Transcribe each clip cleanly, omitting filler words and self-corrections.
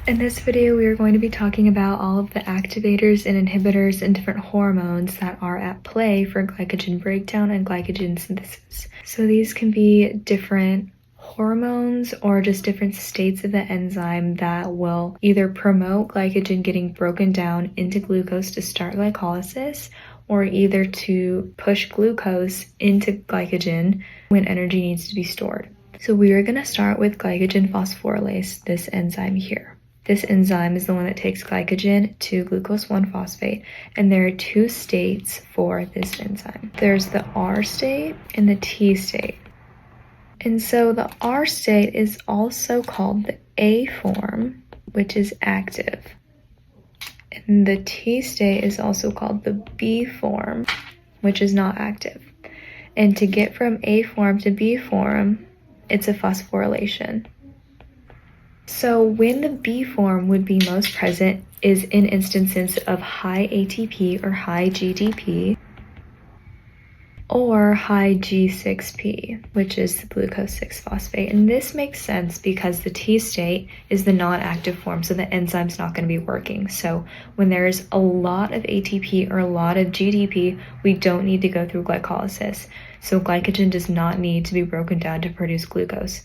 In this video, we are going to be talking about all of the activators and inhibitors and different hormones that are at play for glycogen breakdown and glycogen synthesis. So these can be different hormones or just different states of the enzyme that will either promote glycogen getting broken down into glucose to start glycolysis, or either to push glucose into glycogen when energy needs to be stored. So we are going to start with glycogen phosphorylase, this enzyme here. This enzyme is the one that takes glycogen to glucose 1-phosphate, and there are two states for this enzyme. There's the R state and the T state. And so the R state is also called the A form, which is active. And the T state is also called the B form, which is not active. And to get from A form to B form, it's a phosphorylation. So when the B form would be most present is in instances of high ATP or high GDP or high G6P, which is the glucose 6-phosphate. And this makes sense because the T state is the non-active form, so the enzyme's not going to be working. So when there's a lot of ATP or a lot of GDP, we don't need to go through glycolysis. So glycogen does not need to be broken down to produce glucose.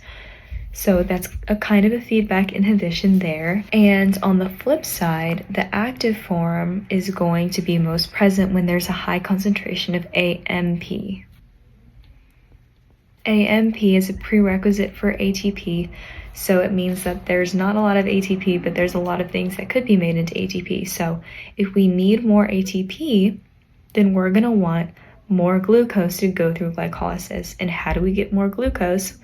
So that's a kind of a feedback inhibition there. And on the flip side, the active form is going to be most present when there's a high concentration of AMP. AMP is a prerequisite for ATP, so it means that there's not a lot of ATP, but there's a lot of things that could be made into ATP. So if we need more ATP, then we're going to want more glucose to go through glycolysis. And how do we get more glucose?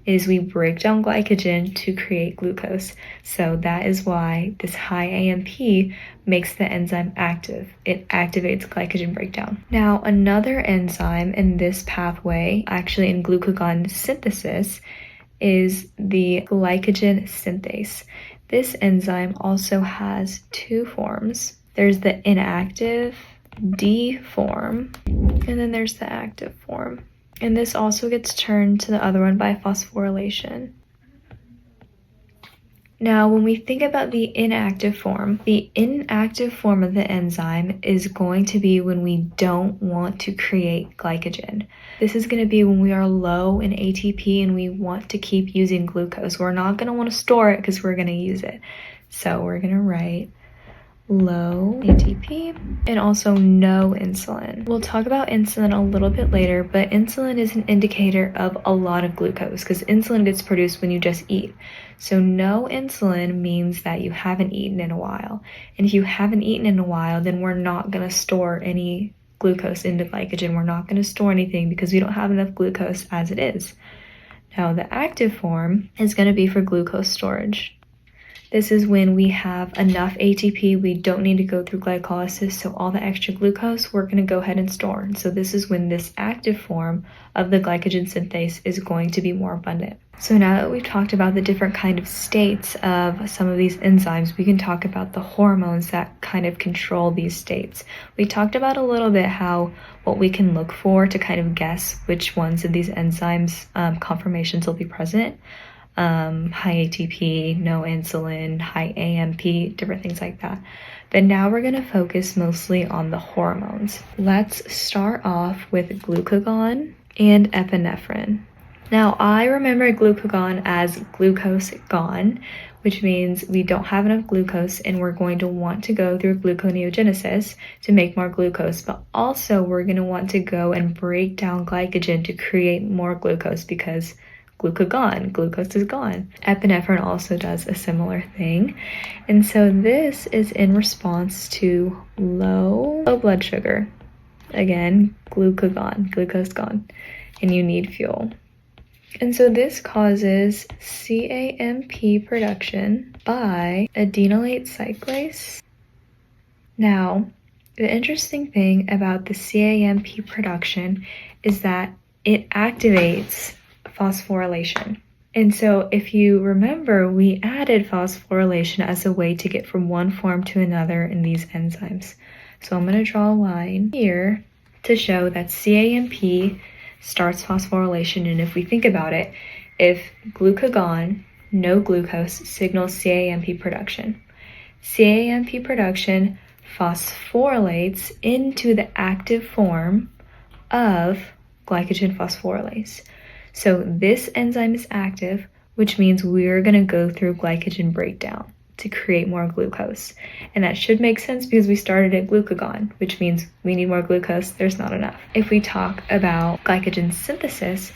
Is we break down glycogen to create glucose. So that is why this high AMP makes the enzyme active. It activates glycogen breakdown. Now, another enzyme in this pathway, actually in glucagon synthesis, is the glycogen synthase. This enzyme also has two forms. There's the inactive D form, and then there's the active form. And this also gets turned to the other one by phosphorylation. Now, when we think about the inactive form of the enzyme is going to be when we don't want to create glycogen. This is going to be when we are low in ATP and we want to keep using glucose. We're not going to want to store it because we're going to use it. So we're going to write low ATP and also no insulin. We'll talk about insulin a little bit later, but insulin is an indicator of a lot of glucose because insulin gets produced when you just eat. So no insulin means that you haven't eaten in a while. And if you haven't eaten in a while, then we're not going to store any glucose into glycogen. We're not going to store anything because we don't have enough glucose as it is. Now the active form is going to be for glucose storage. This is when we have enough ATP, we don't need to go through glycolysis, so all the extra glucose we're going to go ahead and store. So this is when this active form of the glycogen synthase is going to be more abundant. So now that we've talked about the different kind of states of some of these enzymes, we can talk about the hormones that kind of control these states. We talked about a little bit what we can look for to kind of guess which ones of these enzymes conformations will be present. High ATP, no insulin, high AMP, different things like that. But now we're going to focus mostly on the hormones. Let's start off with glucagon and epinephrine. Now, I remember glucagon as glucose gone, which means we don't have enough glucose and we're going to want to go through gluconeogenesis to make more glucose, but also we're going to want to go and break down glycogen to create more glucose because glucagon, glucose is gone. Epinephrine also does a similar thing. And so this is in response to low blood sugar. Again, glucagon, glucose gone, and you need fuel. And so this causes CAMP production by adenylate cyclase. Now, the interesting thing about the CAMP production is that it activates phosphorylation. And so if you remember, we added phosphorylation as a way to get from one form to another in these enzymes. So I'm going to draw a line here to show that CAMP starts phosphorylation. And if we think about it, if glucagon no glucose, signals CAMP production. CAMP production phosphorylates into the active form of glycogen phosphorylase. So this enzyme is active, which means we're going to go through glycogen breakdown to create more glucose. And that should make sense because we started at glucagon, which means we need more glucose, there's not enough. If we talk about glycogen synthesis,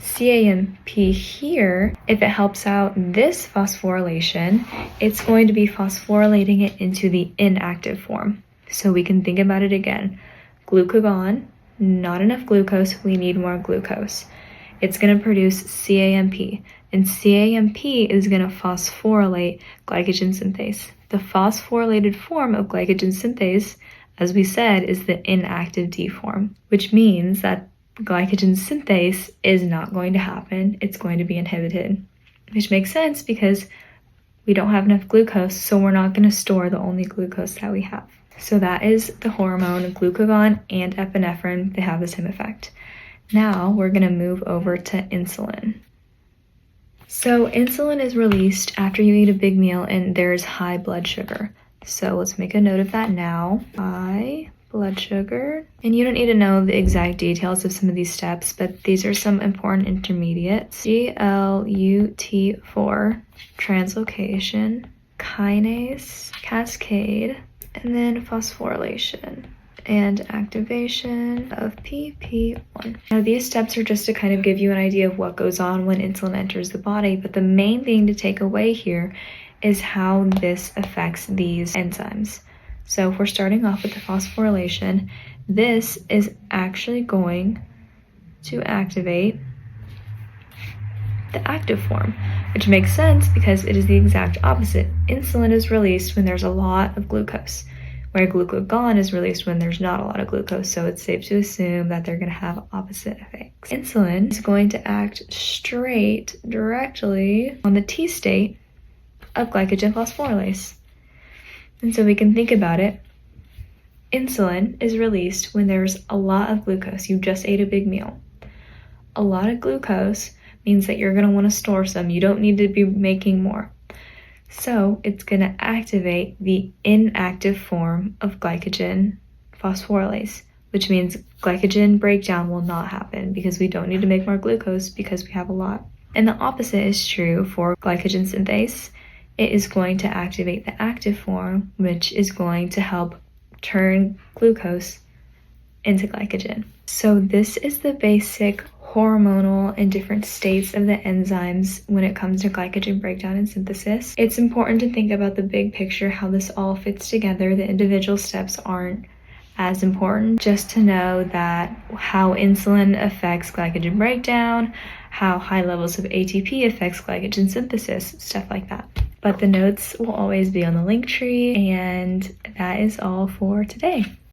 CAMP here, if it helps out this phosphorylation, it's going to be phosphorylating it into the inactive form. So we can think about it again. Glucagon, not enough glucose, we need more glucose. It's going to produce CAMP, and CAMP is going to phosphorylate glycogen synthase. The phosphorylated form of glycogen synthase, as we said, is the inactive D form, which means that glycogen synthase is not going to happen. It's going to be inhibited, which makes sense because we don't have enough glucose, so we're not going to store the only glucose that we have. So that is the hormone glucagon and epinephrine. They have the same effect. Now we're going to move over to insulin. So insulin is released after you eat a big meal and there's high blood sugar. So let's make a note of that now. High blood sugar. And you don't need to know the exact details of some of these steps, but these are some important intermediates. GLUT4, translocation, kinase, cascade, and then phosphorylation and activation of PP1. Now these steps are just to kind of give you an idea of what goes on when insulin enters the body, but the main thing to take away here is how this affects these enzymes. So if we're starting off with the phosphorylation, this is actually going to activate the active form, which makes sense because it is the exact opposite. Insulin is released when there's a lot of glucose, where glucagon is released when there's not a lot of glucose, so it's safe to assume that they're going to have opposite effects. Insulin is going to act directly on the T state of glycogen phosphorylase. And so we can think about it. Insulin is released when there's a lot of glucose. You just ate a big meal. A lot of glucose means that you're going to want to store some. You don't need to be making more. So it's going to activate the inactive form of glycogen phosphorylase, which means glycogen breakdown will not happen because we don't need to make more glucose because we have a lot. And the opposite is true for glycogen synthase. It is going to activate the active form, which is going to help turn glucose into glycogen. So this is the basic hormonal and different states of the enzymes when it comes to glycogen breakdown and synthesis. It's important to think about the big picture, how this all fits together. The individual steps aren't as important, just to know that how insulin affects glycogen breakdown, how high levels of ATP affects glycogen synthesis, stuff like that. But the notes will always be on the link tree, and that is all for today.